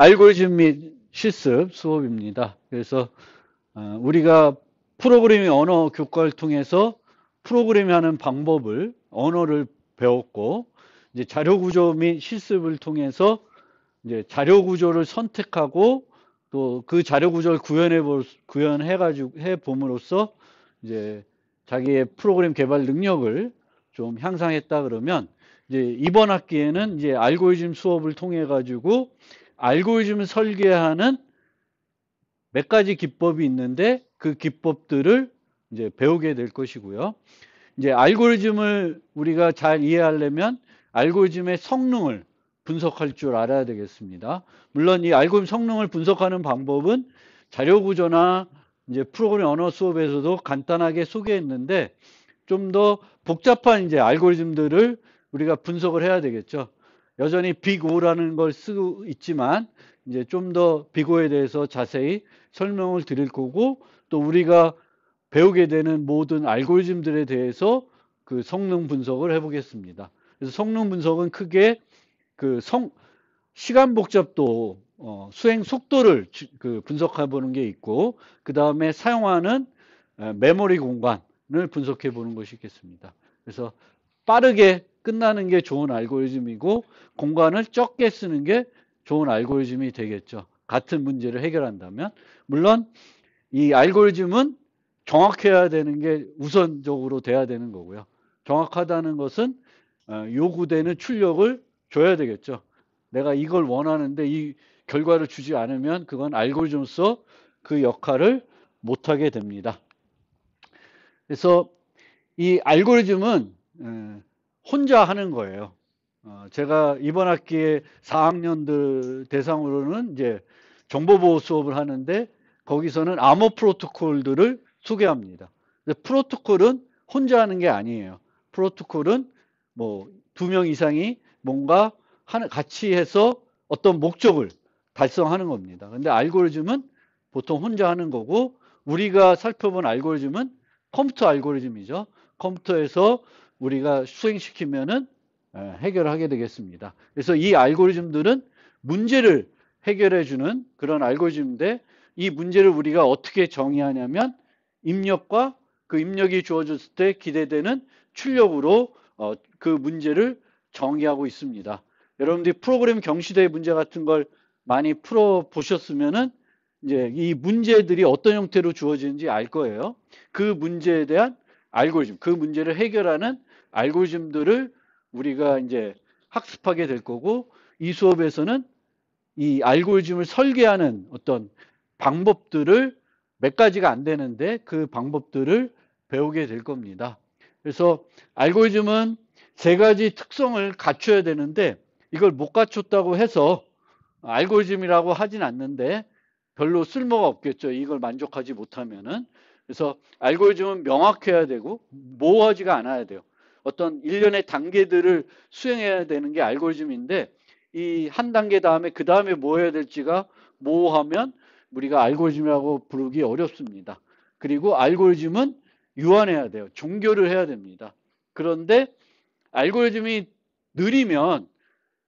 알고리즘 및 실습 수업입니다. 그래서 우리가 프로그래밍 언어 교과를 통해서 프로그래밍 하는 방법을 언어를 배웠고, 이제 자료 구조 및 실습을 통해서 이제 자료 구조를 선택하고 또 그 자료 구조를 구현해가지고 해 봄으로써 이제 자기의 프로그램 개발 능력을 좀 향상했다 그러면, 이제 이번 학기에는 이제 알고리즘 수업을 통해 가지고 알고리즘을 설계하는 몇 가지 기법이 있는데 그 기법들을 이제 배우게 될 것이고요. 이제 알고리즘을 우리가 잘 이해하려면 알고리즘의 성능을 분석할 줄 알아야 되겠습니다. 물론 이 알고리즘 성능을 분석하는 방법은 자료 구조나 이제 프로그램 언어 수업에서도 간단하게 소개했는데, 좀 더 복잡한 이제 알고리즘들을 우리가 분석을 해야 되겠죠. 여전히 빅5라는 걸 쓰고 있지만 이제 좀 더 빅5에 대해서 자세히 설명을 드릴 거고, 또 우리가 배우게 되는 모든 알고리즘들에 대해서 그 성능 분석을 해보겠습니다. 그래서 성능 분석은 크게 그 시간 복잡도, 수행 속도를 분석해 보는 게 있고, 그 다음에 사용하는 메모리 공간을 분석해 보는 것이 있겠습니다. 그래서 빠르게 끝나는 게 좋은 알고리즘이고, 공간을 적게 쓰는 게 좋은 알고리즘이 되겠죠. 같은 문제를 해결한다면. 물론 이 알고리즘은 정확해야 되는 게 우선적으로 돼야 되는 거고요. 정확하다는 것은 요구되는 출력을 줘야 되겠죠. 내가 이걸 원하는데 이 결과를 주지 않으면 그건 알고리즘으로서 그 역할을 못하게 됩니다. 그래서 이 알고리즘은 혼자 하는 거예요. 제가 이번 학기에 4학년들 대상으로는 이제 정보보호 수업을 하는데, 거기서는 암호 프로토콜들을 소개합니다. 프로토콜은 혼자 하는 게 아니에요. 프로토콜은 뭐 2명 이상이 뭔가 같이 해서 어떤 목적을 달성하는 겁니다. 근데 알고리즘은 보통 혼자 하는 거고, 우리가 살펴본 알고리즘은 컴퓨터 알고리즘이죠. 컴퓨터에서 우리가 수행시키면은 해결하게 되겠습니다. 그래서 이 알고리즘들은 문제를 해결해 주는 그런 알고리즘인데, 이 문제를 우리가 어떻게 정의하냐면 입력과 그 입력이 주어졌을 때 기대되는 출력으로 그 문제를 정의하고 있습니다. 여러분들이 프로그램 경시대 문제 같은 걸 많이 풀어 보셨으면은 이제 이 문제들이 어떤 형태로 주어지는지 알 거예요. 그 문제에 대한 알고리즘, 그 문제를 해결하는 알고리즘들을 우리가 이제 학습하게 될 거고, 이 수업에서는 이 알고리즘을 설계하는 어떤 방법들을, 몇 가지가 안 되는데 그 방법들을 배우게 될 겁니다. 그래서 알고리즘은 3가지 특성을 갖춰야 되는데, 이걸 못 갖췄다고 해서 알고리즘이라고 하진 않는데 별로 쓸모가 없겠죠. 이걸 만족하지 못하면은. 그래서 알고리즘은 명확해야 되고 모호하지가 않아야 돼요. 어떤 일련의 단계들을 수행해야 되는 게 알고리즘인데, 이 한 단계 다음에 그 다음에 뭐 해야 될지가 모호하면 우리가 알고리즘이라고 부르기 어렵습니다. 그리고 알고리즘은 유한해야 돼요. 종교를 해야 됩니다. 그런데 알고리즘이 느리면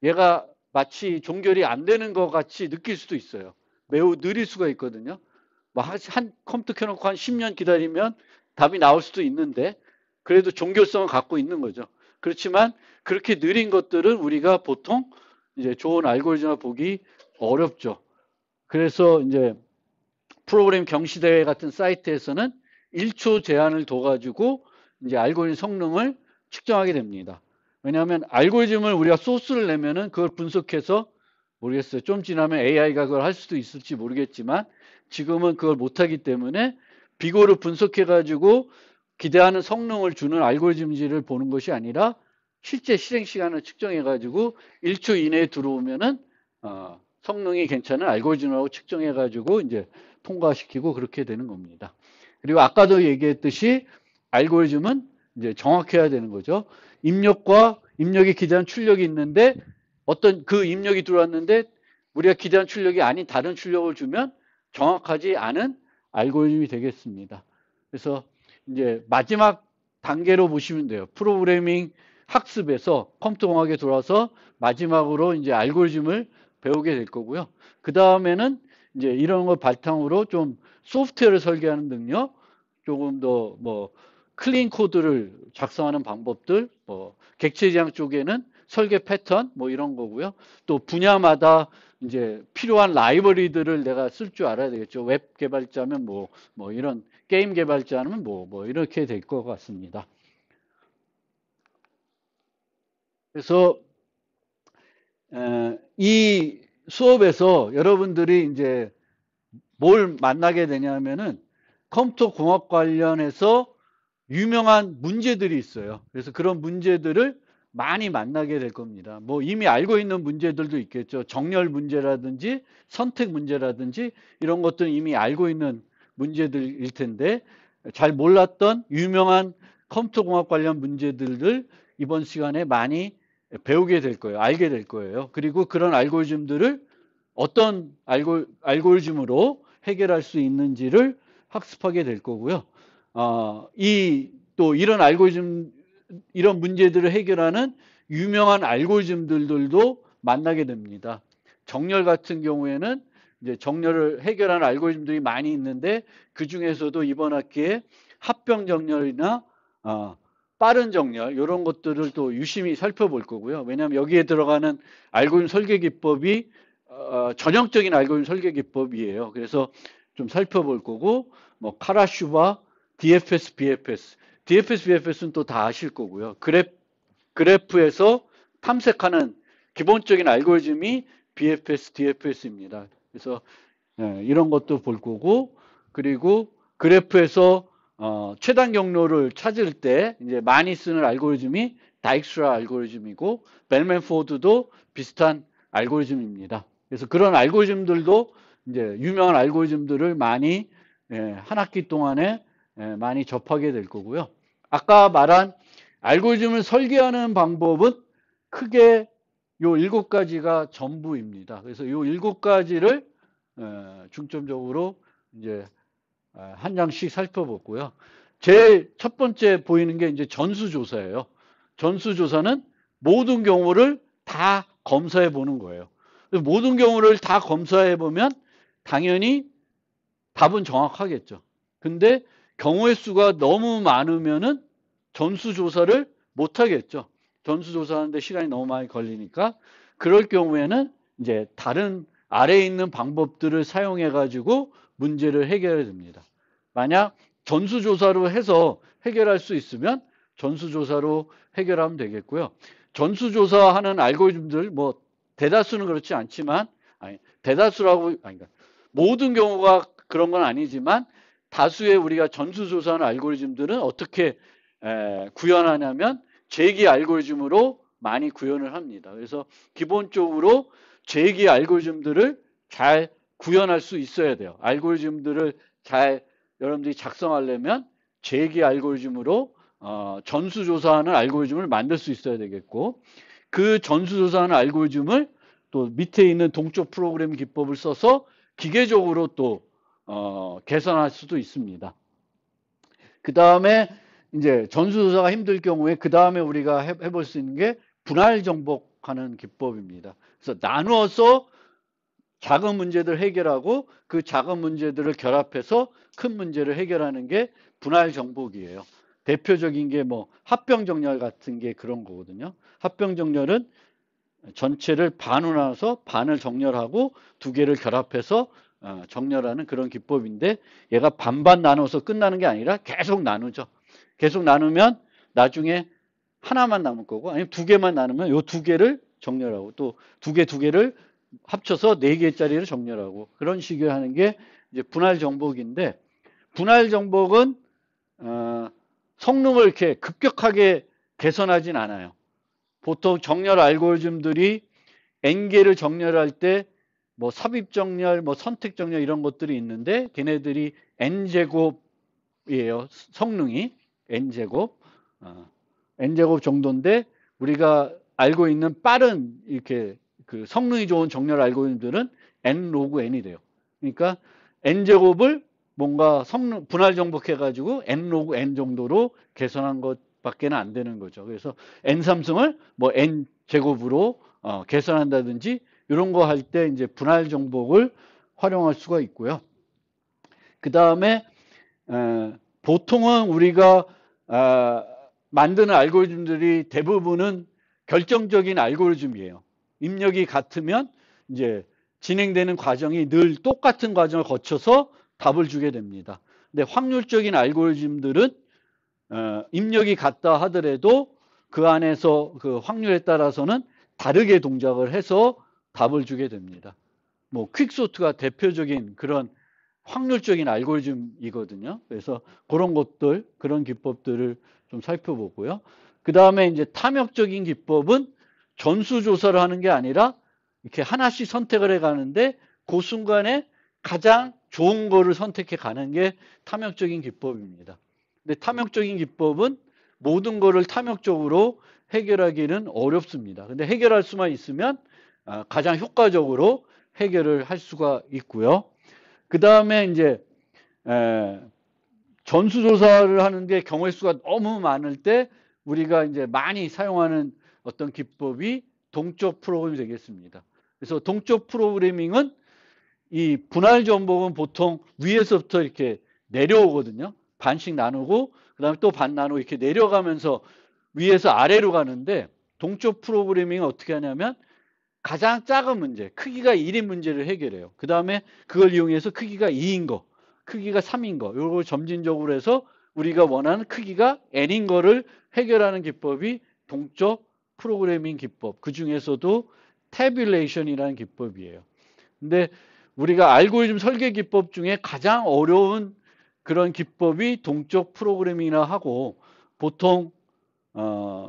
얘가 마치 종결이 안 되는 것 같이 느낄 수도 있어요. 매우 느릴 수가 있거든요. 한 컴퓨터 켜놓고 한 10년 기다리면 답이 나올 수도 있는데, 그래도 종결성을 갖고 있는 거죠. 그렇지만 그렇게 느린 것들은 우리가 보통 이제 좋은 알고리즘을 보기 어렵죠. 그래서 이제 프로그램 경시대회 같은 사이트에서는 1초 제한을 둬가지고 이제 알고리즘 성능을 측정하게 됩니다. 왜냐하면 알고리즘을 우리가 소스를 내면은 그걸 분석해서, 모르겠어요. 좀 지나면 AI가 그걸 할 수도 있을지 모르겠지만 지금은 그걸 못하기 때문에 비고를 분석해가지고 기대하는 성능을 주는 알고리즘인지를 보는 것이 아니라 실제 실행 시간을 측정해가지고 1초 이내에 들어오면은 성능이 괜찮은 알고리즘이라고 측정해가지고 이제 통과시키고 그렇게 되는 겁니다. 그리고 아까도 얘기했듯이 알고리즘은 이제 정확해야 되는 거죠. 입력과 입력이 기대한 출력이 있는데, 어떤 그 입력이 들어왔는데 우리가 기대한 출력이 아닌 다른 출력을 주면 정확하지 않은 알고리즘이 되겠습니다. 그래서 이제 마지막 단계로 보시면 돼요. 프로그래밍 학습에서 컴퓨터 공학에 돌아서 마지막으로 이제 알고리즘을 배우게 될 거고요. 그 다음에는 이제 이런 걸 바탕으로 좀 소프트웨어를 설계하는 능력, 조금 더 뭐 클린 코드를 작성하는 방법들, 뭐 객체 지향 쪽에는 설계 패턴 뭐 이런 거고요. 또 분야마다 이제 필요한 라이브러리들을 내가 쓸 줄 알아야 되겠죠. 웹 개발자면 뭐 이런 게임 개발자는 뭐 이렇게 될 것 같습니다. 그래서 이 수업에서 여러분들이 이제 뭘 만나게 되냐면은 컴퓨터 공학 관련해서 유명한 문제들이 있어요. 그래서 그런 문제들을 많이 만나게 될 겁니다. 뭐 이미 알고 있는 문제들도 있겠죠. 정렬 문제라든지 선택 문제라든지 이런 것들은 이미 알고 있는 문제들일 텐데 잘 몰랐던 유명한 컴퓨터 공학 관련 문제들을 이번 시간에 많이 배우게 될 거예요. 알게 될 거예요. 그리고 그런 알고리즘들을 어떤 알고리즘으로 해결할 수 있는지를 학습하게 될 거고요. 또 이런 알고리즘, 이런 문제들을 해결하는 유명한 알고리즘들도 만나게 됩니다. 정렬 같은 경우에는 이제 정렬을 해결하는 알고리즘들이 많이 있는데 그 중에서도 이번 학기에 합병 정렬이나 빠른 정렬 이런 것들을 또 유심히 살펴볼 거고요. 왜냐하면 여기에 들어가는 알고리즘 설계 기법이 전형적인 알고리즘 설계 기법이에요. 그래서 좀 살펴볼 거고 뭐 카라슈바, DFS, BFS, DFS, BFS는 또 다 아실 거고요. 그래프에서 탐색하는 기본적인 알고리즘이 BFS, DFS입니다. 그래서 이런 것도 볼 거고 그리고 그래프에서 최단 경로를 찾을 때 이제 많이 쓰는 알고리즘이 다익스트라 알고리즘이고 벨맨 포드도 비슷한 알고리즘입니다. 그래서 그런 알고리즘들도 이제 유명한 알고리즘들을 많이 한 학기 동안에 많이 접하게 될 거고요. 아까 말한 알고리즘을 설계하는 방법은 크게 요 7가지가 전부입니다. 그래서 요 7가지를 중점적으로 이제 한 장씩 살펴보고요. 제일 첫 번째 보이는 게 이제 전수조사예요. 전수조사는 모든 경우를 다 검사해 보는 거예요. 모든 경우를 다 검사해 보면 당연히 답은 정확하겠죠. 근데 경우의 수가 너무 많으면은 전수조사를 못 하겠죠. 전수조사하는데 시간이 너무 많이 걸리니까 그럴 경우에는 이제 다른 아래에 있는 방법들을 사용해 가지고 문제를 해결해야 됩니다. 만약 전수조사로 해서 해결할 수 있으면 전수조사로 해결하면 되겠고요. 전수조사하는 알고리즘들 뭐 대다수는 그렇지 않지만 대다수라고 그러니까 모든 경우가 그런 건 아니지만 다수의 우리가 전수조사하는 알고리즘들은 어떻게 구현하냐면 재기 알고리즘으로 많이 구현을 합니다. 그래서 기본적으로 재기 알고리즘들을 잘 구현할 수 있어야 돼요. 알고리즘들을 잘 여러분들이 작성하려면 재기 알고리즘으로 전수조사하는 알고리즘을 만들 수 있어야 되겠고 그 전수조사하는 알고리즘을 또 밑에 있는 동적 프로그래밍 기법을 써서 기계적으로 또 개선할 수도 있습니다. 그 다음에 이제 전수조사가 힘들 경우에 그 다음에 우리가 해볼 수 있는 게 분할 정복하는 기법입니다. 그래서 나누어서 작은 문제들 해결하고 그 작은 문제들을 결합해서 큰 문제를 해결하는 게 분할 정복이에요. 대표적인 게 뭐 합병 정렬 같은 게 그런 거거든요. 합병 정렬은 전체를 반으로 나눠서 반을 정렬하고 두 개를 결합해서 정렬하는 그런 기법인데 얘가 반반 나눠서 끝나는 게 아니라 계속 나누죠. 계속 나누면 나중에 하나만 남을 거고 아니면 두 개만 나누면 요 두 개를 정렬하고 또 두 개를 합쳐서 네 개짜리를 정렬하고 그런 식으로 하는 게 이제 분할 정복인데 분할 정복은 성능을 이렇게 급격하게 개선하진 않아요. 보통 정렬 알고리즘들이 n개를 정렬할 때 뭐 삽입 정렬, 뭐 선택 정렬 이런 것들이 있는데 걔네들이 n제곱이에요. 성능이 n제곱. n제곱 정도인데 우리가 알고 있는 빠른 이렇게 그 성능이 좋은 정렬 알고리즘들은 n 로그 n이 돼요. 그러니까 n제곱을 뭔가 성능 분할 정복해 가지고 n 로그 n 정도로 개선한 것밖에는 안 되는 거죠. 그래서 n 삼승을 뭐 n 제곱으로 개선한다든지 이런 거 할 때 이제 분할 정복을 활용할 수가 있고요. 그 다음에 보통은 우리가 만드는 알고리즘들이 대부분은 결정적인 알고리즘이에요. 입력이 같으면 이제 진행되는 과정이 늘 똑같은 과정을 거쳐서 답을 주게 됩니다. 근데 확률적인 알고리즘들은 입력이 같다 하더라도 그 안에서 그 확률에 따라서는 다르게 동작을 해서 답을 주게 됩니다. 뭐 퀵소트가 대표적인 그런 확률적인 알고리즘이거든요. 그래서 그런 것들, 그런 기법들을 좀 살펴보고요. 그 다음에 이제 탐욕적인 기법은 전수조사를 하는 게 아니라 이렇게 하나씩 선택을 해 가는데 그 순간에 가장 좋은 거를 선택해 가는 게 탐욕적인 기법입니다. 근데 탐욕적인 기법은 모든 거를 탐욕적으로 해결하기는 어렵습니다. 근데 해결할 수만 있으면 가장 효과적으로 해결을 할 수가 있고요. 그 다음에 이제 전수조사를 하는데 경우의 수가 너무 많을 때 우리가 이제 많이 사용하는 어떤 기법이 동적 프로그램이 되겠습니다. 그래서 동적 프로그래밍은 이 분할 전복은 보통 위에서부터 이렇게 내려오거든요. 반씩 나누고 그다음에 또 반 나누고 이렇게 내려가면서 위에서 아래로 가는데 동적 프로그래밍은 어떻게 하냐면 가장 작은 문제, 크기가 1인 문제를 해결해요. 그 다음에 그걸 이용해서 크기가 2인 거, 크기가 3인 거, 요걸 점진적으로 해서 우리가 원하는 크기가 n인 거를 해결하는 기법이 동적 프로그래밍 기법. 그 중에서도 태뷸레이션이라는 기법이에요. 근데 우리가 알고리즘 설계 기법 중에 가장 어려운 그런 기법이 동적 프로그래밍이라 하고 보통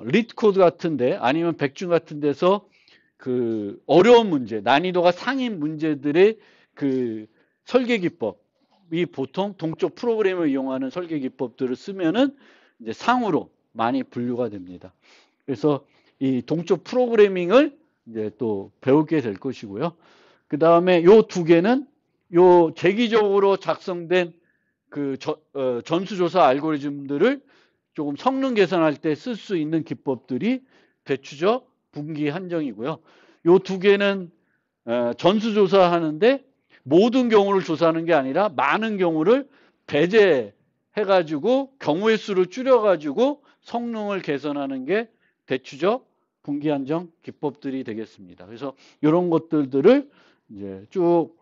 리트코드 같은데 아니면 백준 같은 데서 그 어려운 문제, 난이도가 상인 문제들의 그 설계 기법이 보통 동적 프로그램을 이용하는 설계 기법들을 쓰면은 이제 상으로 많이 분류가 됩니다. 그래서 이 동적 프로그래밍을 이제 또 배우게 될 것이고요. 그 다음에 요 두 개는 요 재기적으로 작성된 그 전수조사 알고리즘들을 조금 성능 개선할 때 쓸 수 있는 기법들이 배추적, 분기 한정이고요. 요 두 개는 전수조사하는데 모든 경우를 조사하는 게 아니라 많은 경우를 배제해가지고 경우의 수를 줄여가지고 성능을 개선하는 게 대추적, 분기 한정 기법들이 되겠습니다. 그래서 이런 것들을 이제 쭉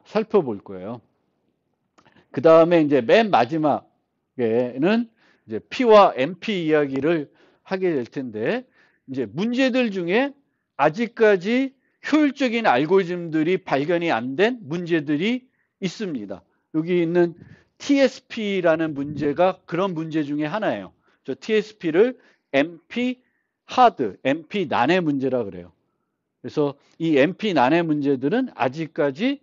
살펴볼 거예요. 그 다음에 이제 맨 마지막에는 이제 P와 MP 이야기를 하게 될 텐데, 이제 문제들 중에 아직까지 효율적인 알고리즘들이 발견이 안 된 문제들이 있습니다. 여기 있는 TSP라는 문제가 그런 문제 중에 하나예요. 저 TSP를 MP 하드, MP 난의 문제라 그래요. 그래서 이 MP 난의 문제들은 아직까지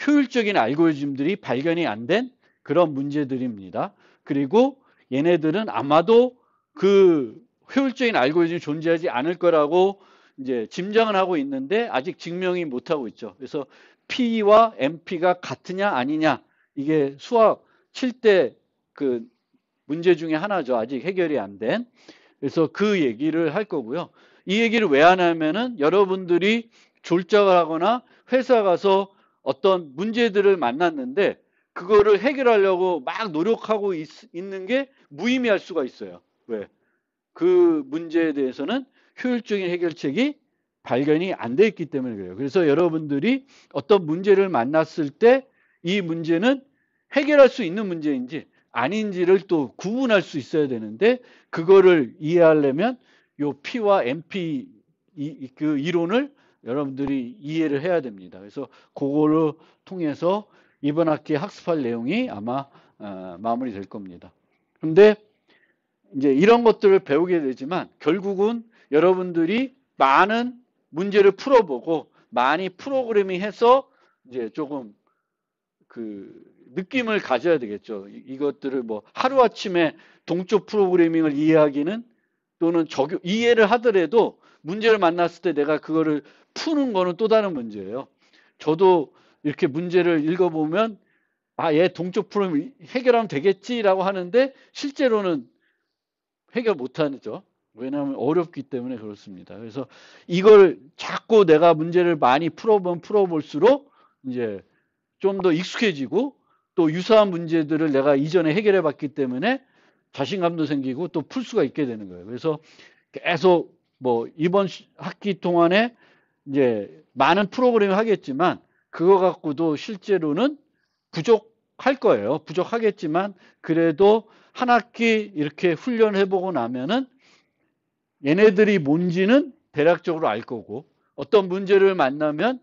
효율적인 알고리즘들이 발견이 안 된 그런 문제들입니다. 그리고 얘네들은 아마도 그 효율적인 알고리즘이 존재하지 않을 거라고 이제 짐작을 하고 있는데 아직 증명이 못하고 있죠. 그래서 P와 MP가 같으냐 아니냐 이게 수학 칠 때 그 문제 중에 하나죠. 아직 해결이 안 된. 그래서 그 얘기를 할 거고요. 이 얘기를 왜 하냐면은 여러분들이 졸작을 하거나 회사 가서 어떤 문제들을 만났는데 그거를 해결하려고 막 노력하고 있는 게 무의미할 수가 있어요. 왜? 그 문제에 대해서는 효율적인 해결책이 발견이 안 돼 있기 때문에 그래요. 그래서 여러분들이 어떤 문제를 만났을 때 이 문제는 해결할 수 있는 문제인지 아닌지를 또 구분할 수 있어야 되는데 그거를 이해하려면 요 P와 MP 그 이론을 여러분들이 이해를 해야 됩니다. 그래서 그거를 통해서 이번 학기에 학습할 내용이 아마 마무리될 겁니다. 그런데 이제 이런 것들을 배우게 되지만 결국은 여러분들이 많은 문제를 풀어보고 많이 프로그래밍해서 이제 조금 그 느낌을 가져야 되겠죠. 이것들을 뭐 하루아침에 동적 프로그래밍을 이해하기는 또는 이해를 하더라도 문제를 만났을 때 내가 그거를 푸는 거는 또 다른 문제예요. 저도 이렇게 문제를 읽어보면 얘 동적 프로그래밍 해결하면 되겠지라고 하는데 실제로는 해결 못하죠. 왜냐하면 어렵기 때문에 그렇습니다. 그래서 이걸 자꾸 내가 문제를 많이 풀어볼수록 이제 좀 더 익숙해지고 또 유사한 문제들을 내가 이전에 해결해 봤기 때문에 자신감도 생기고 또 풀 수가 있게 되는 거예요. 그래서 계속 뭐 이번 학기 동안에 이제 많은 프로그램을 하겠지만 그거 갖고도 실제로는 부족할 거예요. 부족하겠지만 그래도 한 학기 이렇게 훈련해 보고 나면은 얘네들이 뭔지는 대략적으로 알 거고 어떤 문제를 만나면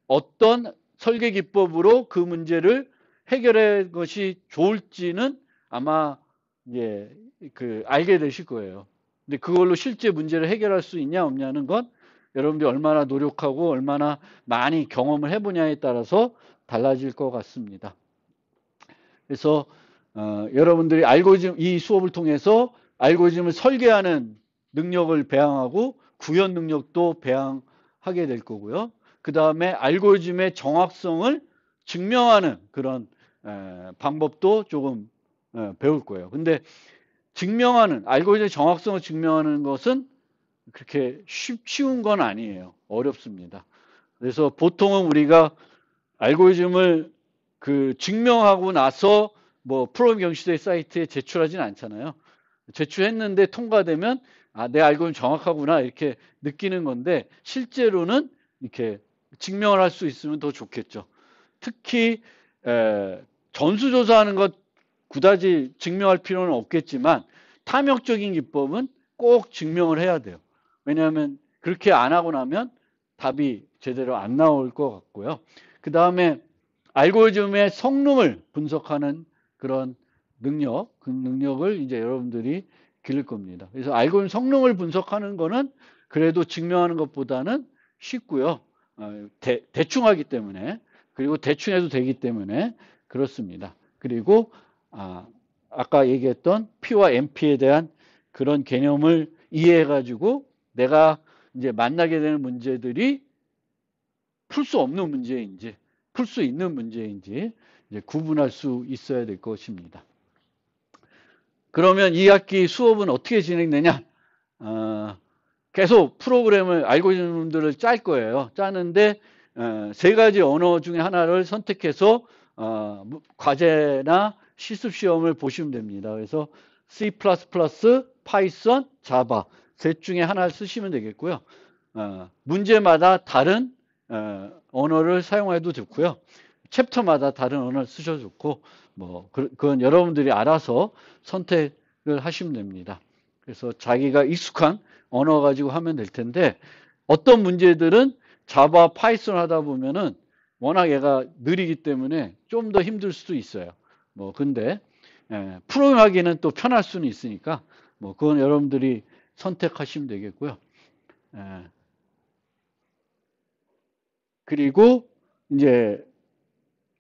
어떤 설계 기법으로 그 문제를 해결할 것이 좋을지는 아마 이제 그 알게 되실 거예요. 근데 그걸로 실제 문제를 해결할 수 있냐 없냐는 건 여러분들이 얼마나 노력하고 얼마나 많이 경험을 해보냐에 따라서 달라질 것 같습니다. 그래서 여러분들이 알고리즘 이 수업을 통해서 알고리즘을 설계하는 능력을 배양하고 구현 능력도 배양하게 될 거고요. 그 다음에 알고리즘의 정확성을 증명하는 그런 방법도 조금 배울 거예요. 근데 증명하는 알고리즘의 정확성을 증명하는 것은 그렇게 쉬운 건 아니에요. 어렵습니다. 그래서 보통은 우리가 알고리즘을 그 증명하고 나서 뭐 프로그래밍 경시대 사이트에 제출하진 않잖아요. 제출했는데 통과되면 아, 내 알고리즘 정확하구나 이렇게 느끼는 건데 실제로는 이렇게 증명을 할 수 있으면 더 좋겠죠. 특히 전수조사하는 것 그다지 증명할 필요는 없겠지만 탐욕적인 기법은 꼭 증명을 해야 돼요. 왜냐하면 그렇게 안 하고 나면 답이 제대로 안 나올 것 같고요. 그 다음에 알고리즘의 성능을 분석하는 그런 능력, 그 능력을 이제 여러분들이 기를 겁니다. 그래서 알고리즘 성능을 분석하는 거는 그래도 증명하는 것보다는 쉽고요. 대충 하기 때문에 그리고 대충 해도 되기 때문에 그렇습니다. 그리고 아까 얘기했던 P와 NP에 대한 그런 개념을 이해해 가지고 내가 이제 만나게 되는 문제들이 풀 수 없는 문제인지 풀 수 있는 문제인지 이제 구분할 수 있어야 될 것입니다. 그러면 이 학기 수업은 어떻게 진행되냐? 계속 프로그램을 알고리즘들을 짤 거예요. 짜는데 세 가지 언어 중에 하나를 선택해서 과제나 실습 시험을 보시면 됩니다. 그래서 C++, Python, Java 셋 중에 하나를 쓰시면 되겠고요. 문제마다 다른 언어를 사용해도 좋고요. 챕터마다 다른 언어를 쓰셔도 좋고 뭐 그건 여러분들이 알아서 선택을 하시면 됩니다. 그래서 자기가 익숙한 언어 가지고 하면 될 텐데 어떤 문제들은 자바, 파이썬 하다 보면은 워낙 얘가 느리기 때문에 좀 더 힘들 수도 있어요. 뭐 근데 프로그램하기는 또 편할 수는 있으니까 뭐 그건 여러분들이 선택하시면 되겠고요. 그리고 이제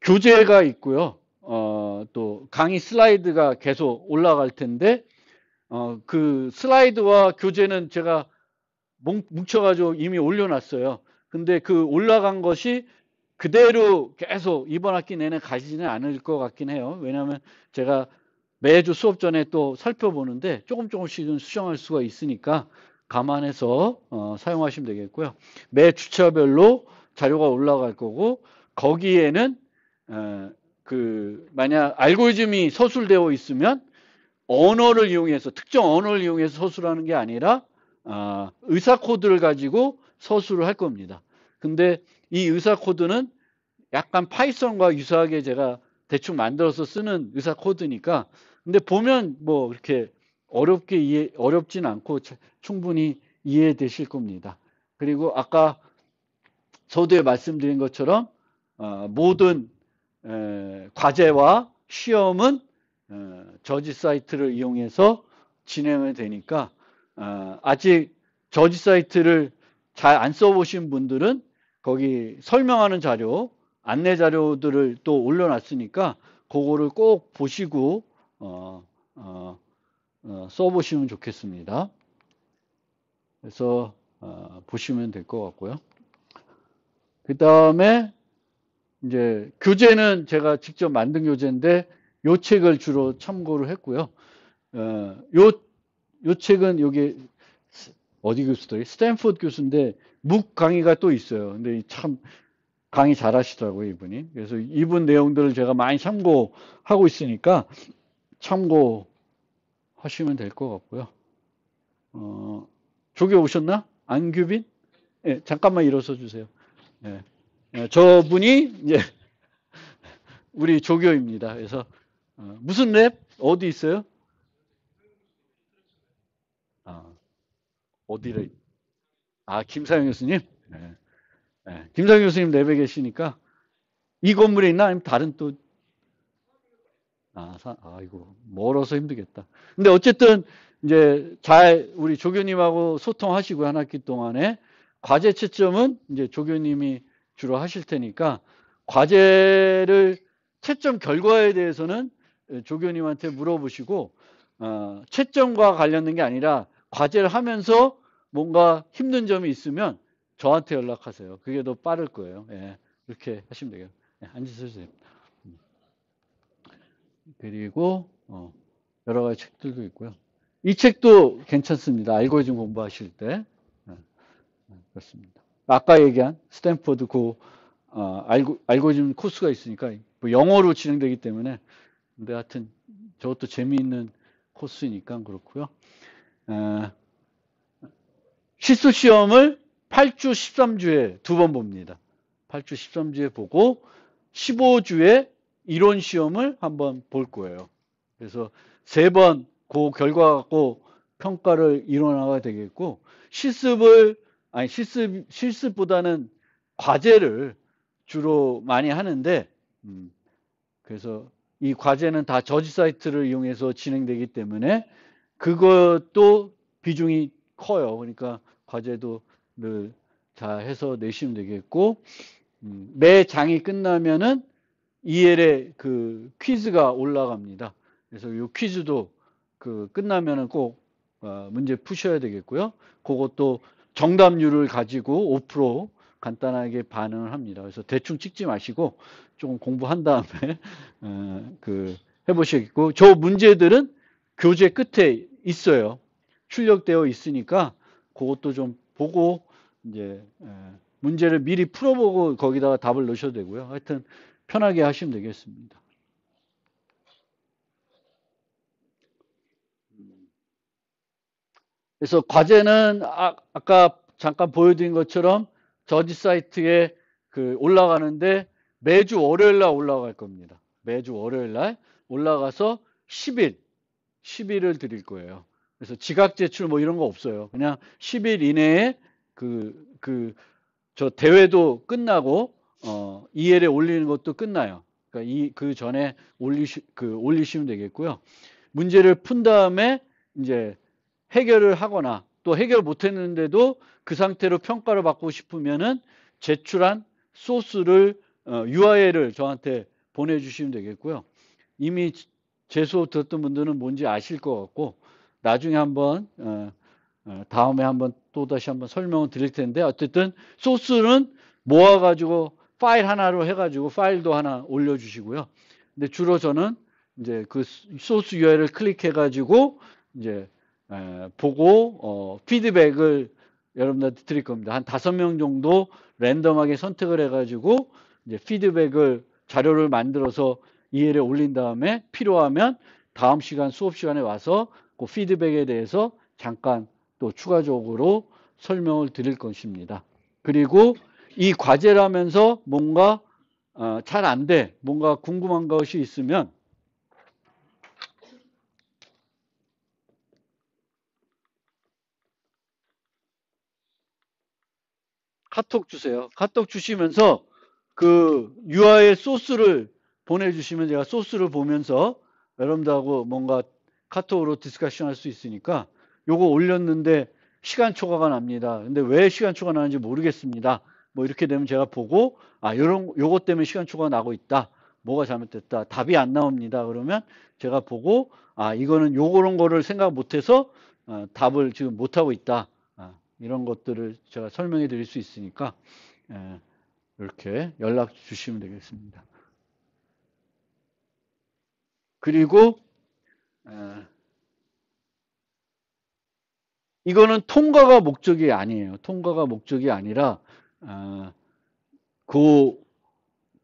교재가 있고요. 또 강의 슬라이드가 계속 올라갈 텐데 그 슬라이드와 교재는 제가 뭉쳐가지고 이미 올려놨어요. 근데 그 올라간 것이 그대로 계속 이번 학기 내내 가지는 않을 것 같긴 해요. 왜냐하면 제가 매주 수업 전에 또 살펴보는데 조금씩은 수정할 수가 있으니까 감안해서 사용하시면 되겠고요. 매 주차별로 자료가 올라갈 거고 거기에는 만약 알고리즘이 서술되어 있으면 언어를 이용해서 특정 언어를 이용해서 서술하는 게 아니라 의사 코드를 가지고 서술을 할 겁니다. 근데 이 의사 코드는 약간 파이썬과 유사하게 제가 대충 만들어서 쓰는 의사 코드니까 근데 보면 뭐 그렇게 어렵진 않고 충분히 이해되실 겁니다. 그리고 아까 서두에 말씀드린 것처럼 모든 과제와 시험은 저지 사이트를 이용해서 진행이 되니까 아직 저지 사이트를 잘 안 써보신 분들은 거기 설명하는 자료, 안내 자료들을 또 올려놨으니까 그거를 꼭 보시고 써보시면 좋겠습니다. 그래서 보시면 될 것 같고요. 그 다음에 이제 교재는 제가 직접 만든 교재인데 요 책을 주로 참고를 했고요. 요 책은 여기 어디 교수들이? 스탠포드 교수인데 묵 강의가 또 있어요. 근데 참 강의 잘하시더라고요, 이분이. 그래서 이분 내용들을 제가 많이 참고하고 있으니까 참고하시면 될 것 같고요. 조교 오셨나? 안규빈? 예, 잠깐만 일어서 주세요. 예, 저분이 이제 우리 조교입니다. 그래서 무슨 랩? 어디 있어요? 아, 어디래? 아, 김사영 교수님? 네. 네. 김사영 교수님 랩에 계시니까 이 건물에 있나? 아니면 다른 또, 아이고, 멀어서 힘들겠다. 근데 어쨌든 이제 잘 우리 조교님하고 소통하시고 한 학기 동안에 과제 채점은 이제 조교님이 주로 하실 테니까 과제를 채점 결과에 대해서는 조교님한테 물어보시고 채점과 관련된 게 아니라 과제를 하면서 뭔가 힘든 점이 있으면 저한테 연락하세요. 그게 더 빠를 거예요. 예, 그렇게 하시면 되겠요. 예, 앉으세요. 그리고 여러 가지 책들도 있고요. 이 책도 괜찮습니다. 알고리즘 공부하실 때. 그렇습니다. 아까 얘기한 스탠퍼드 알고리즘 코스가 있으니까 뭐 영어로 진행되기 때문에 근데 하여튼 저것도 재미있는 코스니까 그렇고요. 실수 시험을 8주 13주에 두 번 봅니다. 8주 13주에 보고 15주에 이론 시험을 한번 볼 거예요. 그래서 세 번 그 결과 갖고 평가를 이뤄나가야 되겠고 실습보다는 과제를 주로 많이 하는데 그래서 이 과제는 다 저지 사이트를 이용해서 진행되기 때문에 그것도 비중이 커요. 그러니까 과제도 늘 잘 해서 내시면 되겠고 매 장이 끝나면은 EL의 그 퀴즈가 올라갑니다. 그래서 이 퀴즈도 그 끝나면은 꼭 문제 푸셔야 되겠고요. 그것도 정답률을 가지고 5% 간단하게 반응을 합니다. 그래서 대충 찍지 마시고 조금 공부한 다음에 그 해보시겠고 저 문제들은 교재 끝에 있어요. 출력되어 있으니까 그것도 좀 보고 이제 문제를 미리 풀어보고 거기다가 답을 넣으셔도 되고요. 하여튼 편하게 하시면 되겠습니다. 그래서 과제는 까 잠깐 보여드린 것처럼 저지 사이트에 그 올라가는데 매주 월요일 날 올라갈 겁니다. 매주 월요일 날 올라가서 10일을 드릴 거예요. 그래서 지각 제출 뭐 이런 거 없어요. 그냥 10일 이내에 저 대회도 끝나고 EL에 올리는 것도 끝나요. 그러니까 그 전에 올리시면 되겠고요. 문제를 푼 다음에 이제 해결을 하거나 또 해결 못했는데도 그 상태로 평가를 받고 싶으면은 제출한 소스를 URL을 저한테 보내주시면 되겠고요. 이미 제 수업 들었던 분들은 뭔지 아실 것 같고 나중에 한번 다음에 한번 또 다시 한번 설명을 드릴 텐데 어쨌든 소스는 모아가지고 파일 하나로 해가지고 파일도 하나 올려주시고요. 근데 주로 저는 이제 그 소스 URL을 클릭해가지고 이제 보고 피드백을 여러분들한테 드릴 겁니다. 한 5명 정도 랜덤하게 선택을 해가지고 이제 피드백을 자료를 만들어서 이해에 올린 다음에 필요하면 다음 시간 수업 시간에 와서 그 피드백에 대해서 잠깐 또 추가적으로 설명을 드릴 것입니다. 그리고 이 과제라면서 뭔가 잘 안 돼, 뭔가 궁금한 것이 있으면 카톡 주세요. 카톡 주시면서 그 URL 소스를 보내주시면 제가 소스를 보면서 여러분들하고 뭔가 카톡으로 디스커션 할 수 있으니까 요거 올렸는데 시간 초과가 납니다. 근데 왜 시간 초과 나는지 모르겠습니다. 뭐 이렇게 되면 제가 보고 요것 때문에 시간 초과가 나고 있다. 뭐가 잘못됐다. 답이 안 나옵니다. 그러면 제가 보고 이거는 요런 거를 생각 못해서 답을 지금 못하고 있다. 이런 것들을 제가 설명해 드릴 수 있으니까 이렇게 연락 주시면 되겠습니다. 그리고 이거는 통과가 목적이 아니에요. 통과가 목적이 아니라 그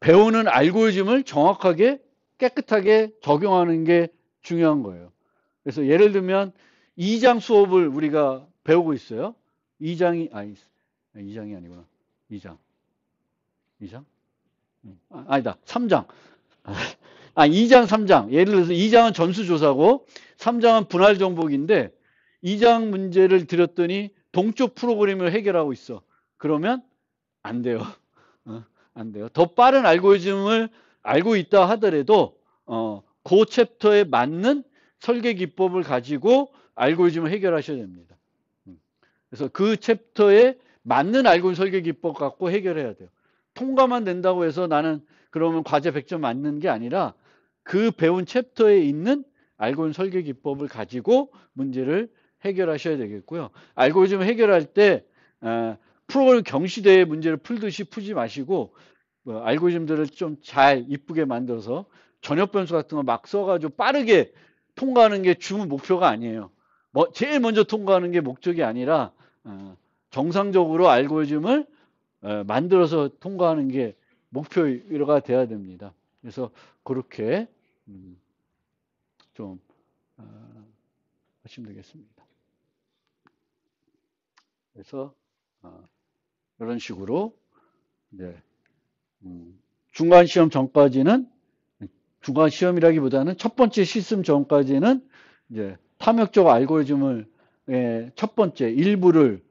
배우는 알고리즘을 정확하게 깨끗하게 적용하는 게 중요한 거예요. 그래서 예를 들면 2장 수업을 우리가 배우고 있어요. 2장이 아니구나. 2장. 2장? 아니다. 3장. 2장, 3장. 예를 들어서 2장은 전수조사고 3장은 분할정복인데 2장 문제를 드렸더니 동쪽 프로그램을 해결하고 있어. 그러면 안 돼요. 안 돼요. 더 빠른 알고리즘을 알고 있다 하더라도 그 챕터에 맞는 설계 기법을 가지고 알고리즘을 해결하셔야 됩니다. 그래서 그 챕터에 맞는 알고리즘 설계 기법 갖고 해결해야 돼요. 통과만 된다고 해서 나는 그러면 과제 100점 맞는 게 아니라 그 배운 챕터에 있는 알고리즘 설계 기법을 가지고 문제를 해결하셔야 되겠고요. 알고리즘 해결할 때 프로그램 경시대의 문제를 풀듯이 풀지 마시고 알고리즘들을 좀 잘 이쁘게 만들어서 전역 변수 같은 거 막 써가지고 빠르게 통과하는 게 주 목표가 아니에요. 제일 먼저 통과하는 게 목적이 아니라 정상적으로 알고리즘을 만들어서 통과하는 게 목표가 돼야 됩니다. 그래서 그렇게 좀 하시면 되겠습니다. 그래서 이런 식으로 이제 중간 시험 전까지는 중간 시험이라기보다는 첫 번째 시스템 전까지는 이제 탐욕적 알고리즘을 첫 번째 일부를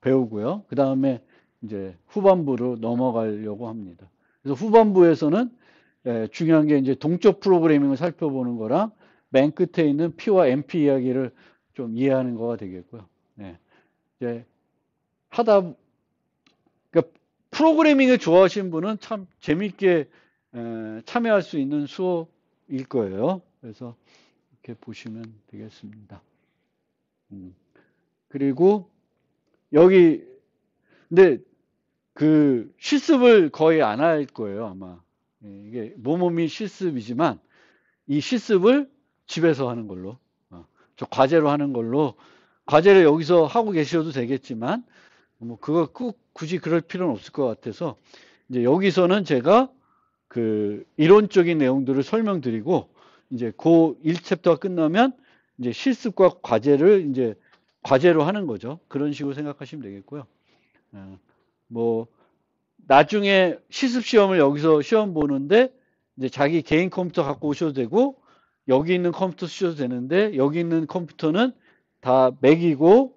배우고요. 그 다음에 이제 후반부로 넘어가려고 합니다. 그래서 후반부에서는 중요한 게 이제 동적 프로그래밍을 살펴보는 거랑 맨 끝에 있는 P와 MP 이야기를 좀 이해하는 거가 되겠고요. 네. 이제 하다 그러니까 프로그래밍을 좋아하시는 분은 참 재밌게 참여할 수 있는 수업일 거예요. 그래서 이렇게 보시면 되겠습니다. 그리고 여기 근데 그 실습을 거의 안 할 거예요, 아마. 이게 모모미 실습이지만 이 실습을 집에서 하는 걸로, 저 과제로 하는 걸로, 과제를 여기서 하고 계셔도 되겠지만 뭐 그거 꼭 굳이 그럴 필요는 없을 것 같아서 이제 여기서는 제가 그 이론적인 내용들을 설명드리고 이제 그 1챕터가 끝나면 이제 실습과 과제를 이제 과제로 하는 거죠. 그런 식으로 생각하시면 되겠고요. 뭐 나중에 실습 시험을 여기서 시험 보는데 이제 자기 개인 컴퓨터 갖고 오셔도 되고 여기 있는 컴퓨터 쓰셔도 되는데 여기 있는 컴퓨터는 다 맥이고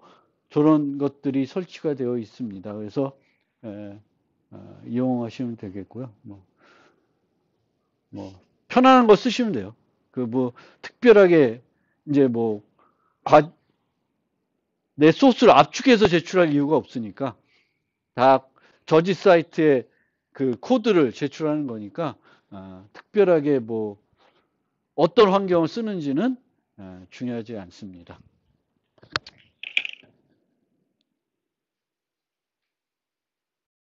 저런 것들이 설치가 되어 있습니다. 그래서 이용하시면 되겠고요. 뭐 편안한 거 쓰시면 돼요. 그 뭐 특별하게 이제 뭐 내 소스를 압축해서 제출할 이유가 없으니까 다 저지 사이트에 그 코드를 제출하는 거니까 특별하게 뭐 어떤 환경을 쓰는지는 중요하지 않습니다.